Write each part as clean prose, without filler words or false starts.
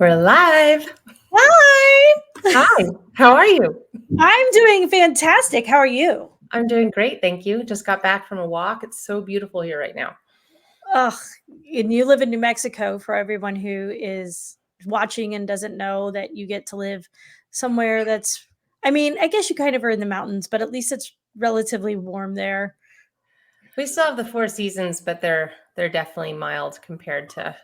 We're live. Hi, Hi, how are you? I'm doing fantastic. How are you? I'm doing great, thank you. Just got back from a walk. It's so beautiful here right now. Ugh, and you live in New Mexico for everyone who is watching and doesn't know that you get to live somewhere that's, I guess you kind of are in the mountains, but at least it's relatively warm there. We still have the four seasons, but they're definitely mild compared to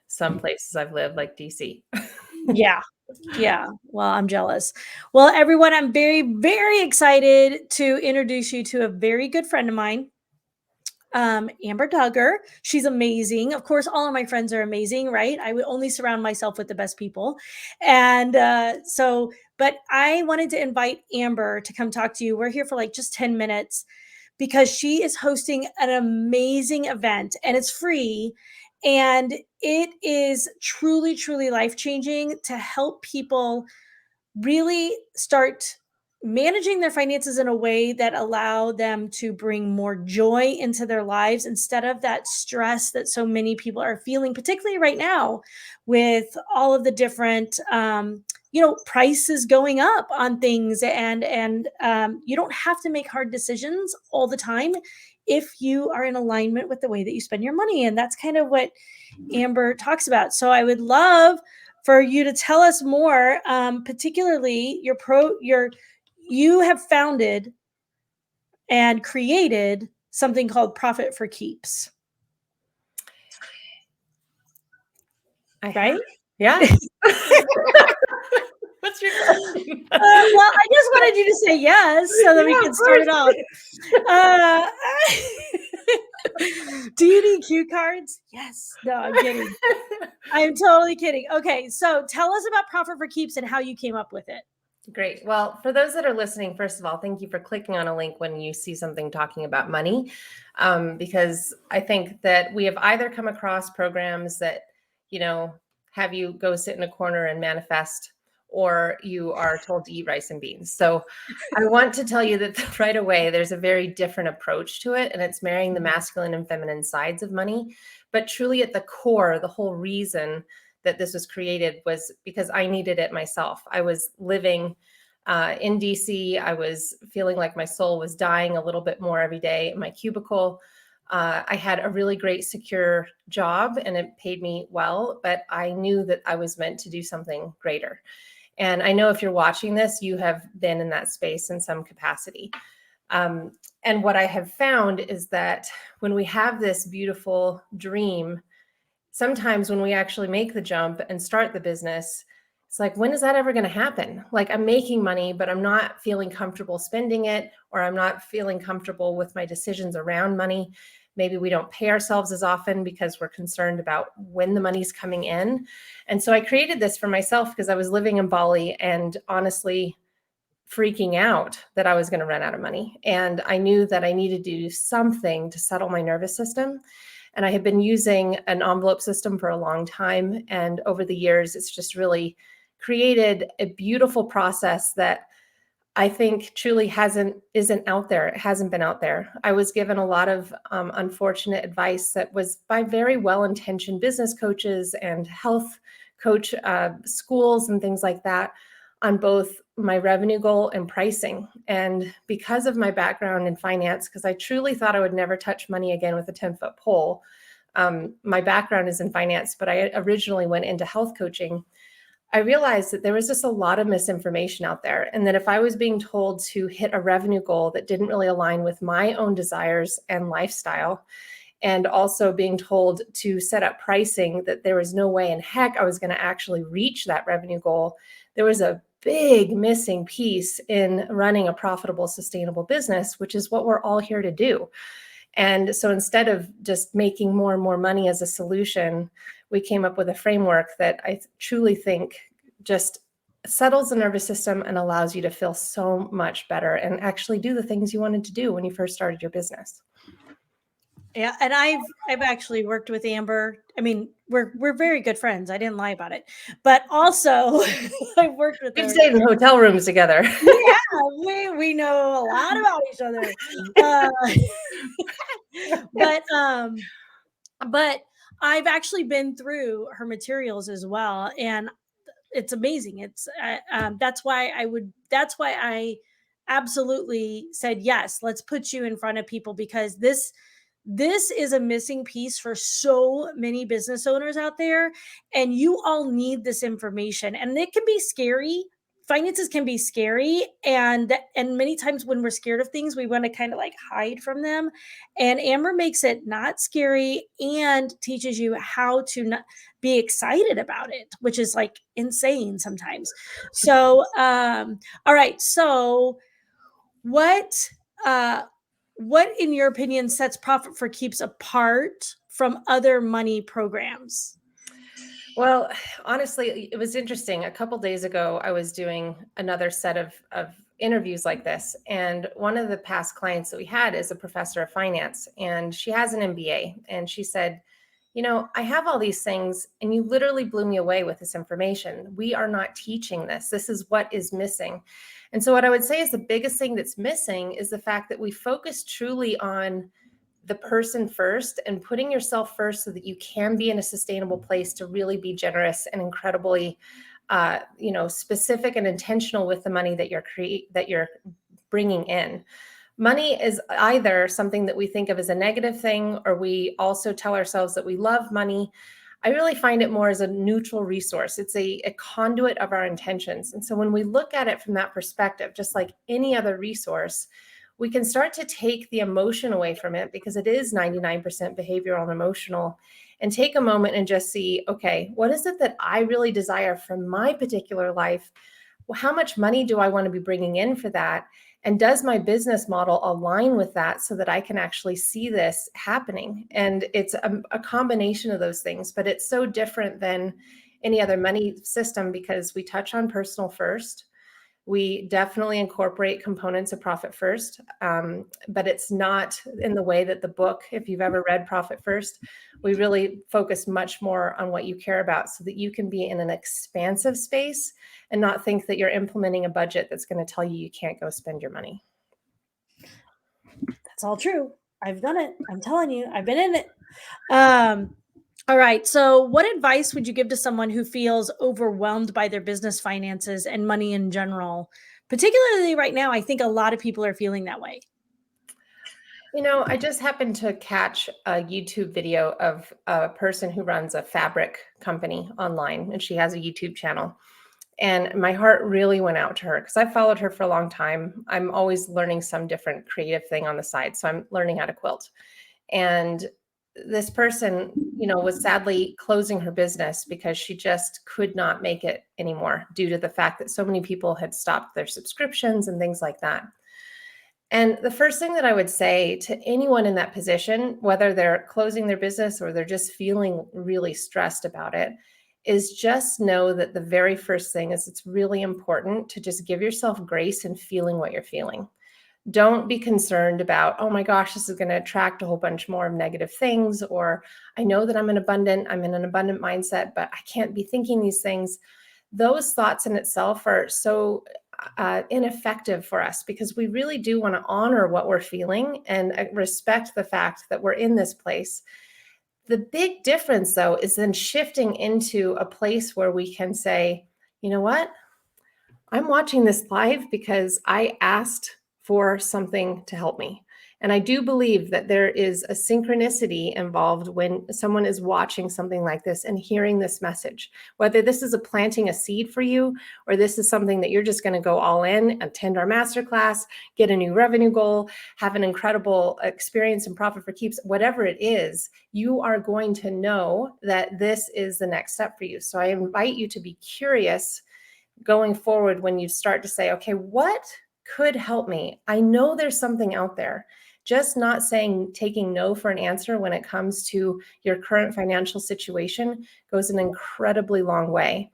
some places I've lived, like DC. Yeah. Yeah. Well, I'm jealous. Well, everyone, I'm very, very excited to introduce you to a very good friend of mine. Amber Duggar. She's amazing. Of course, all of my friends are amazing, right? I would only surround myself with the best people. And but I wanted to invite Amber to come talk to you. We're here for like just 10 minutes because she is hosting an amazing event and it's free. And it is truly, truly life changing to help people really start managing their finances in a way that allow them to bring more joy into their lives instead of that stress that so many people are feeling, particularly right now with all of the different prices going up on things, and you don't have to make hard decisions all the time if you are in alignment with the way that you spend your money. And that's kind of what Amber talks about. So I would love for you to tell us more, particularly you have founded and created something called Profit for Keeps, I right? have, yes. What's your question? Well, I just wanted you to say yes so that we Yeah, can of start it course. off. Uh, do you need cue cards? Yes. No, I'm kidding. I'm totally kidding. Okay, so tell us about Profit for Keeps and how you came up with it. Great. Well, for those that are listening, first of all, thank you for clicking on a link when you see something talking about money, because I think that we have either come across programs that, you know, have you go sit in a corner and manifest, or you are told to eat rice and beans. So I want to tell you that right away, there's a very different approach to it, and it's marrying the masculine and feminine sides of money. But truly at the core, the whole reason that this was created was because I needed it myself. I was living in DC. I was feeling like my soul was dying a little bit more every day in my cubicle. I had a really great, secure job and it paid me well, but I knew that I was meant to do something greater. And I know if you're watching this, you have been in that space in some capacity. And what I have found is that when we have this beautiful dream, sometimes when we actually make the jump and start the business, it's like, when is that ever going to happen? Like, I'm making money, but I'm not feeling comfortable spending it, or I'm not feeling comfortable with my decisions around money. Maybe we don't pay ourselves as often because we're concerned about when the money's coming in. And so I created this for myself because I was living in Bali and honestly freaking out that I was going to run out of money. And I knew that I needed to do something to settle my nervous system. And I had been using an envelope system for a long time. And over the years, it's just really created a beautiful process that I think truly isn't out there. It hasn't been out there. I was given a lot of unfortunate advice that was by very well-intentioned business coaches and health coach schools and things like that on both my revenue goal and pricing. And because of my background in finance, because I truly thought I would never touch money again with a 10-foot pole. My background is in finance, but I originally went into health coaching. I realized that there was just a lot of misinformation out there. And that if I was being told to hit a revenue goal that didn't really align with my own desires and lifestyle, and also being told to set up pricing that there was no way in heck I was going to actually reach that revenue goal, there was a big missing piece in running a profitable, sustainable business, which is what we're all here to do. And so instead of just making more and more money as a solution, we came up with a framework that I truly think just settles the nervous system and allows you to feel so much better and actually do the things you wanted to do when you first started your business. Yeah, and I've actually worked with Amber. I mean, we're very good friends. I didn't lie about it. But also I've worked with We've her. stayed in hotel rooms together. Yeah, we know a lot about each other. Uh, but but I've actually been through her materials as well, and it's amazing. That's why I absolutely said, yes, let's put you in front of people, because this is a missing piece for so many business owners out there. And you all need this information, and it can be scary. Finances can be scary. And many times when we're scared of things, we want to kind of like hide from them. And Amber makes it not scary and teaches you how to not be excited about it, which is like insane sometimes. So, all right. So what, uh, what, in your opinion, sets Profit for Keeps apart from other money programs? Well, honestly, it was interesting. A couple days ago, I was doing another set of interviews like this. And one of the past clients that we had is a professor of finance, and she has an MBA. And she said, I have all these things, and you literally blew me away with this information. We are not teaching this. This is what is missing. And so, what I would say is the biggest thing that's missing is the fact that we focus truly on the person first and putting yourself first so that you can be in a sustainable place to really be generous and incredibly specific and intentional with the money that you're bringing in. Money is either something that we think of as a negative thing, or we also tell ourselves that we love money. I really find it more as a neutral resource. It's a conduit of our intentions. And so when we look at it from that perspective, just like any other resource, we can start to take the emotion away from it, because it is 99% behavioral and emotional, and take a moment and just see, okay, what is it that I really desire from my particular life? Well, how much money do I want to be bringing in for that? And does my business model align with that so that I can actually see this happening? And it's a combination of those things, but it's so different than any other money system, because we touch on personal first. We definitely incorporate components of Profit First, but it's not in the way that the book, if you've ever read Profit First, we really focus much more on what you care about so that you can be in an expansive space and not think that you're implementing a budget that's going to tell you can't go spend your money. That's all true. I've done it. I'm telling you, I've been in it. All right. So, what advice would you give to someone who feels overwhelmed by their business finances and money in general? Particularly right now, I think a lot of people are feeling that way. I just happened to catch a YouTube video of a person who runs a fabric company online, and she has a YouTube channel. And my heart really went out to her, because I've followed her for a long time. I'm always learning some different creative thing on the side. So I'm learning how to quilt. And this person, was sadly closing her business because she just could not make it anymore due to the fact that so many people had stopped their subscriptions and things like that. And the first thing that I would say to anyone in that position, whether they're closing their business or they're just feeling really stressed about it, is just know that the very first thing is it's really important to just give yourself grace in feeling what you're feeling. Don't be concerned about, oh my gosh, this is going to attract a whole bunch more of negative things, or I know that I'm in an abundant mindset, but I can't be thinking these things. Those thoughts in itself are so ineffective for us, because we really do want to honor what we're feeling and respect the fact that we're in this place. The big difference, though, is then shifting into a place where we can say, you know what? I'm watching this live because I asked for something to help me. And I do believe that there is a synchronicity involved when someone is watching something like this and hearing this message, whether this is planting a seed for you, or this is something that you're just going to go all in, attend our masterclass, get a new revenue goal, have an incredible experience in Profit for Keeps, whatever it is, you are going to know that this is the next step for you. So I invite you to be curious going forward when you start to say, okay, what could help me? I know there's something out there. Just not taking no for an answer when it comes to your current financial situation goes an incredibly long way.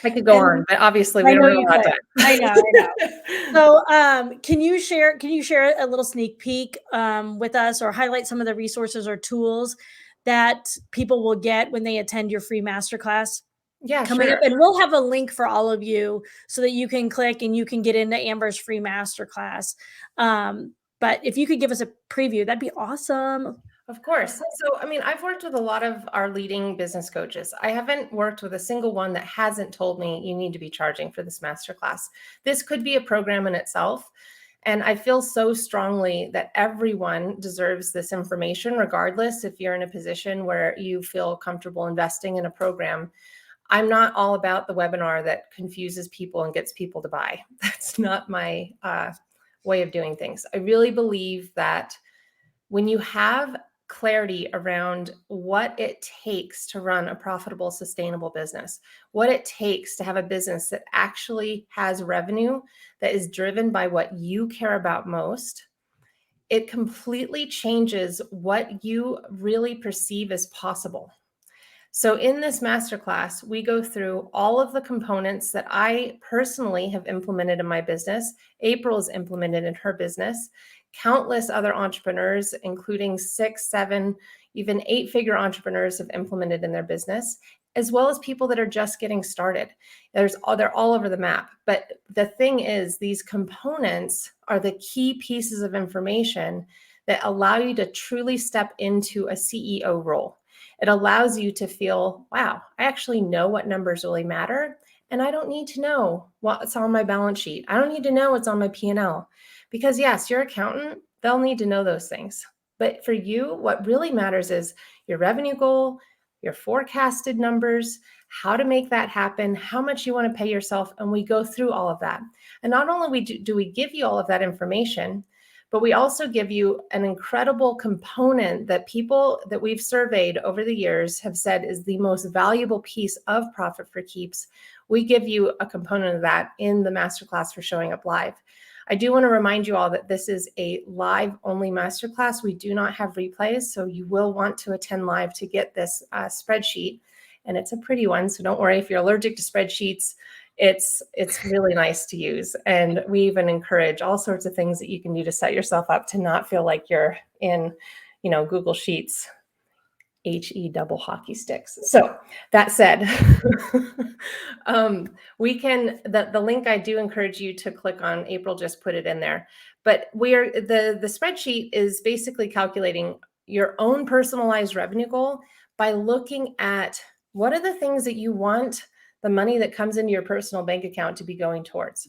I could go on, but obviously we don't have a lot of time. I know. So, can you share a little sneak peek with us, or highlight some of the resources or tools that people will get when they attend your free masterclass? Yeah, Coming sure. up, and we'll have a link for all of you so that you can click and you can get into Amber's free masterclass. But if you could give us a preview, that'd be awesome. Of course. So, I mean, I've worked with a lot of our leading business coaches. I haven't worked with a single one that hasn't told me you need to be charging for this masterclass. This could be a program in itself. And I feel so strongly that everyone deserves this information, regardless if you're in a position where you feel comfortable investing in a program. I'm not all about the webinar that confuses people and gets people to buy. That's not my way of doing things. I really believe that when you have clarity around what it takes to run a profitable, sustainable business, what it takes to have a business that actually has revenue that is driven by what you care about most, it completely changes what you really perceive as possible. So in this masterclass, we go through all of the components that I personally have implemented in my business. April's implemented in her business. Countless other entrepreneurs, including 6, 7, even 8-figure entrepreneurs have implemented in their business, as well as people that are just getting started. They're all over the map. But the thing is, these components are the key pieces of information that allow you to truly step into a CEO role. It allows you to feel, wow, I actually know what numbers really matter. And I don't need to know what's on my balance sheet. I don't need to know what's on my P&L. Because yes, your accountant, they'll need to know those things. But for you, what really matters is your revenue goal, your forecasted numbers, how to make that happen, how much you want to pay yourself. And we go through all of that. And not only do we give you all of that information, but we also give you an incredible component that people that we've surveyed over the years have said is the most valuable piece of Profit for Keeps. We give you a component of that in the masterclass for Showing Up Live. I do want to remind you all that this is a live only masterclass. We do not have replays, so you will want to attend live to get this spreadsheet. And it's a pretty one, so don't worry if you're allergic to spreadsheets. It's really nice to use. And we even encourage all sorts of things that you can do to set yourself up to not feel like you're in, Google Sheets, HE double hockey sticks. So that said, the link I do encourage you to click on. April just put it in there. But the spreadsheet is basically calculating your own personalized revenue goal by looking at what are the things that you want the money that comes into your personal bank account to be going towards.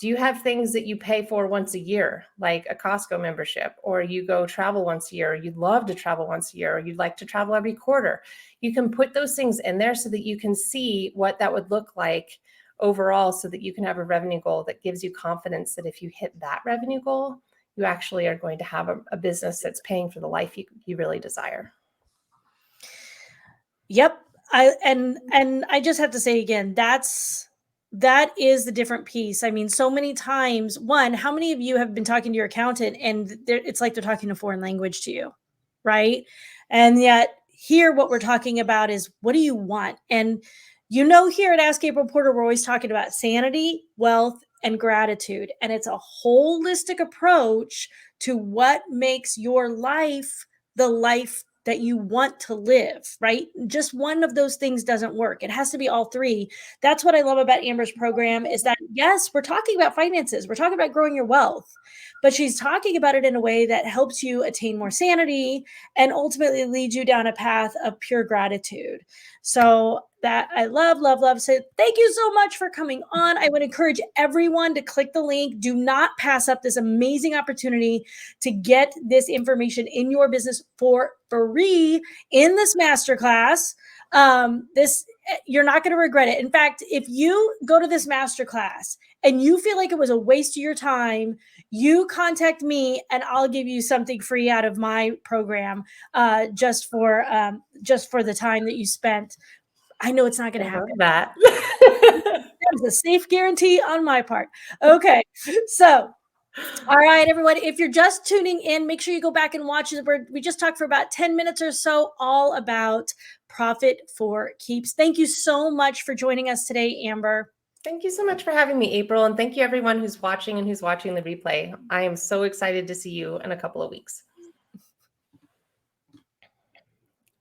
Do you have things that you pay for once a year, like a Costco membership, or you go travel once a year, or you'd love to travel once a year, or you'd like to travel every quarter? You can put those things in there so that you can see what that would look like overall, so that you can have a revenue goal that gives you confidence that if you hit that revenue goal, you actually are going to have a business that's paying for the life you really desire. Yep. I just have to say again, that is the different piece. I mean, so many times, one, how many of you have been talking to your accountant and it's like they're talking a foreign language to you, right? And yet here, what we're talking about is, what do you want? And here at Ask April Porter, we're always talking about sanity, wealth, and gratitude. And it's a holistic approach to what makes your life the life that you want to live, right? Just one of those things doesn't work. It has to be all three. That's what I love about Amber's program, is that, yes, we're talking about finances. We're talking about growing your wealth, but she's talking about it in a way that helps you attain more sanity and ultimately leads you down a path of pure gratitude. So that I love, love, love. So thank you so much for coming on. I would encourage everyone to click the link. Do not pass up this amazing opportunity to get this information in your business for free in this masterclass. You're not going to regret it. In fact, if you go to this masterclass and you feel like it was a waste of your time, you contact me and I'll give you something free out of my program, just for the time that you spent. I know it's not going to happen. That was a safe guarantee on my part. Okay. So, all right, everyone, if you're just tuning in, make sure you go back and watch it. We just talked for about 10 minutes or so, all about Profit for Keeps. Thank you so much for joining us today, Amber. Thank you so much for having me, April. And thank you everyone who's watching and who's watching the replay. I am so excited to see you in a couple of weeks.